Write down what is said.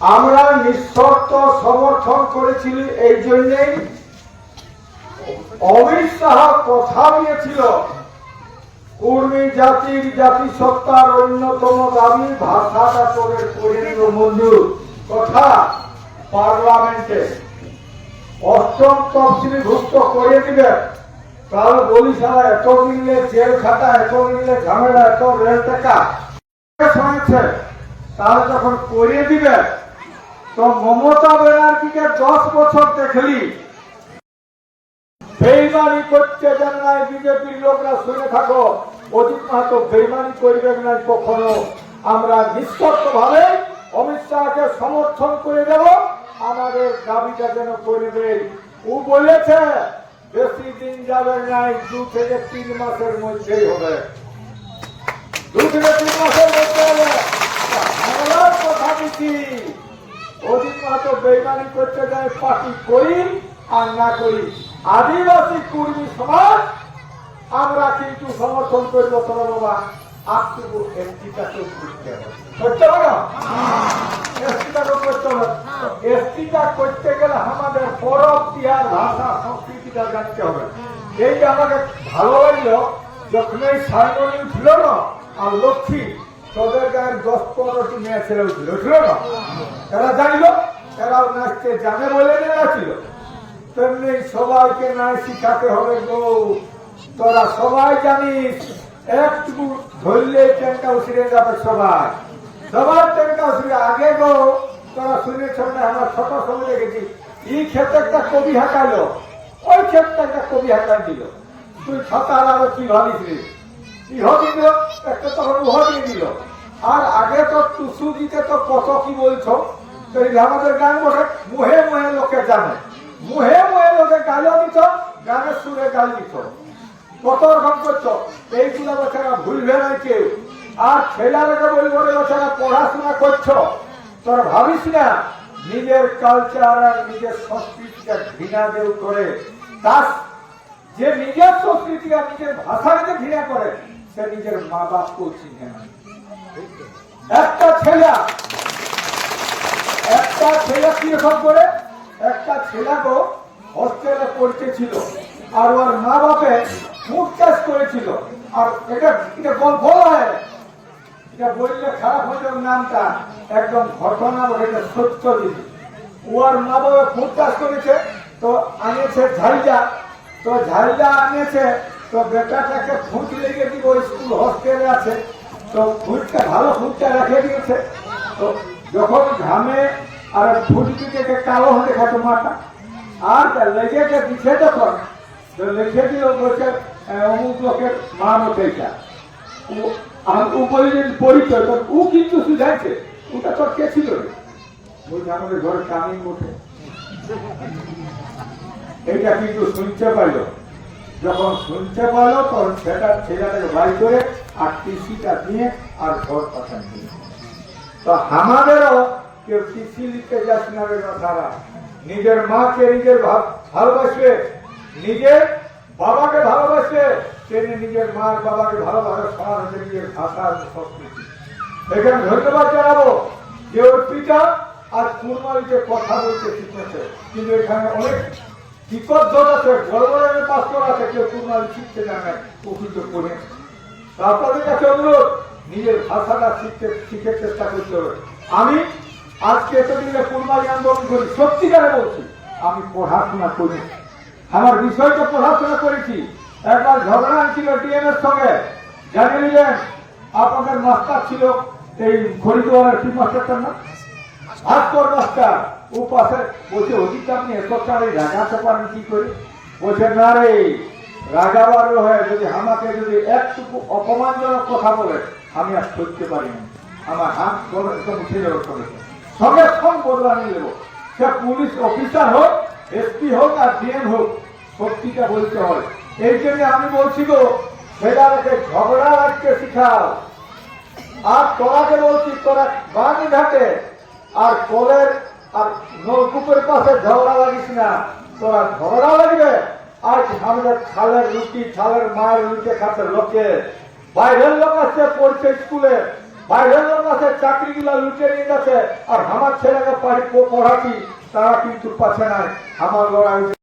আমরা নিঃশর্ত সমর্থন করেছিলি এই জন্যেই অমিত শাহ কথা দিয়েছিল কুর্মী জাতির জাতিসত্তার অন্যতম দাবি ভাষাটা করে নিল মঞ্জুর কথা পার্লামেন্টে অষ্টম তফসিলিভুক্ত করে দিবে। তাহলে বলি সারা এত মিললে জেল খাটা, এত মিললে ঝামেলা, এত রেল টাকা শুনেছে, তাহলে যখন করে দিবে তো মমতা ব্যানার্জিকে 10 বছর দেখলি বেইমানি করতে জান নাই। বিজেপির লোকরা শুনে থাকো, অজিত মাহাতো বেইমানি করবে না কখনো। আমরা নিঃশর্ত ভাবে অমিত শাহকে সমর্থন করে দেব, আমাদের দাবিটা যেন করে দেয়। ও বলেছে বেশি দিন যাবে নাই, 2 থেকে 3 মাসের মধ্যেই হবে, 2 থেকে 3 মাসের মধ্যে হবে। আমরা কথা দিচ্ছি অজিত মাহাতো বেইমানি করতে যায়, পার্টি করি আর না করি আদিবাসী কর্মী সমাজ আমরা কিন্তু সমর্থন করবো। তোরা বাবা আপটুকু এসটিটাকে করতে হবে, করতে হবে না? এসটিটাকে করতে হবে। এসটিটা করতে গেলে আমাদের পরব তিহার ভাষা সংস্কৃতিটা জানতে হবে। এই যে আমাকে ভালো লাগলো যখন এই সাইমনি ছিল না আর লক্ষ্মী, তোদের গায়ের 10-15টি মেয়ে ছেলেও ছিল না, এরা জানলো, এরাও নাচতে জানে বলে নেছিল। তেমনি সবাইকে নাই শিখাতে হবে গো। তোরা সবাই জানিস একটু ধরলে ট্যাঙ্কা উসিরে যাবে, সবাই সবার ট্যাঙ্কা উসিরে আগে গো। তোরা শুনেছ না, আমরা ছোট সময় দেখেছি এই ক্ষেত্রে একটা কবি হাঁকালো, ওই ক্ষেত্রে একটা কবি হাঁকাই দিল। তুই ছতার আরো কি ভাবিস রে, ইহ দিল একটা, তখন উহ দিয়ে দিল। আর আগে তো টুসু দিতে তো কত কি বলছো, তো আমাদের গান বসে মুহে মুহে লোকে জানে, মুহে মুহে লোকে গালও দিত, গানের সুরে গাল দিত, কত রকম করছো। এইগুলো বেচারা ভুলবে না কেউ। আর ছেলেরাকে বলবো রে বেচারা পড়াশোনা করছো, তোরা ভাবিস না নিজের কালচার আর নিজের সংস্কৃতিকে ঘৃণা দেও করে। তার যে নিজের সংস্কৃতি আর নিজের ভাষাকে ঘৃণা করে সে নিজের মা বাপকেও চিনে না। একটা ছেলে কিরকম করে, একটা ছেলেকে হোস্টেলে পড়তেছিল আর ওর মা বাপে মুখ চাষ করেছিল। আর এটা বলা হয়, এটা বললে খারাপ হয়ে যাবে নামটা, একদম ঘটনা এটা সত্য জিনিস। ওর মা বাবা ফুট চাষ করেছে, তো আনিয়েছে ঝালজা, তো ঝালজা আনিয়েছে, তো বেটাটাকে ফুট লেগে দিব, স্কুল হোস্টেলে আছে, তো ফুটটা ভালো ফুটটা রেখে দিয়েছে। তো যখন ঘামে আর ফুটটিকে কালো হতে খাতো মাথা, আর লেগেছে দিচ্ছে যখন লিখে দিল বলছে অমুক লোকের মা মতেটা পরিচয়, ও কিন্তু শুধাইছে ওটা তোর কে ছিল রে, বলছে আমাদের ঘরে কামিন ওঠে। এটা কিন্তু শুনতে পাইল, যখন শুনতে পারলো তখন ছেলেটাকে বাই করে আর টিসিটা দিয়ে আর ঘর পাঠান দিয়ে। তো আমাদেরও কেউ টিসি লিখতে যাস না রে সারা, নিজের মাকে নিজের ভালোবাসবে, নিজের বাবাকে ভালোবাসবে, তেমনি নিজের মার বাবাকে ভালোবাসা সমান হচ্ছে নিজের ভাষা সংস্কৃতি। এখানে ধন্যবাদ জানাবো যে ওর পিতা আজ কুরমালিতে কথা বলতে শিখেছে, কিন্তু এখানে অনেক বিপদ আছে, বড় বড় পাস করা আছে, কেউ কুরমালি শিখতে জানে উপকৃত করে। আপনাদের কাছে অনুরোধ নিজের ভাষাটা শিখে চেষ্টা করতে হবে। আমি আজকে এতদিনে কুরমালি আন্দোলন করি, সত্যিকারে বলছি আমি পড়াশোনা করি, আমার বিষয়টা পড়াশোনা করেছি। একবার ঝগড়া ছিল ডিএম এর সঙ্গে, জানিয়ে নিলেন আপনাদের মাস্টার ছিল এই হরিদ্বারের কি মাস্টারটার নাম ভাস্কর মাস্টার, ও পাশে বলছে অতীত আপনি একটারে রাগাতে পারেন কি করে, বলছে না রে রাগাবার হয়ে যদি আমাকে যদি একটুকু অপমানজনক কথা বলে আমি আর সইতে পারি না, আমার হাত একদম উঠে যাবে, সঙ্গে সঙ্গে বদলা নিয়ে নেবো। সে পুলিশ অফিসার হোক, এসপি হোক আর ডিএম হোক, সত্যিটা বলতে হয়। এই জন্য আমি বলছি গো ছেলেটাকে ঝগড়া রাখতে শিখাও। আর তোরাকে বলছি তোরা বাড়ি ঘাটে আর কলের আর নলকূপের পাশে ঝগড়া লাগিস না, তোরা ঝগড়া লাগবে। আজ আমাদের খালের রুটি, খালের মায়ের রুটি খাতে লোকে বাইরের লোক আসছে পড়ছে স্কুলে, বাইরের লোক আছে চাকরিগুলা লুটে নিয়ে যাচ্ছে, আর আমার ছেলেকে পড়াচ্ছি তারা কিন্তু পাচ্ছে নাই। আমার লড়াই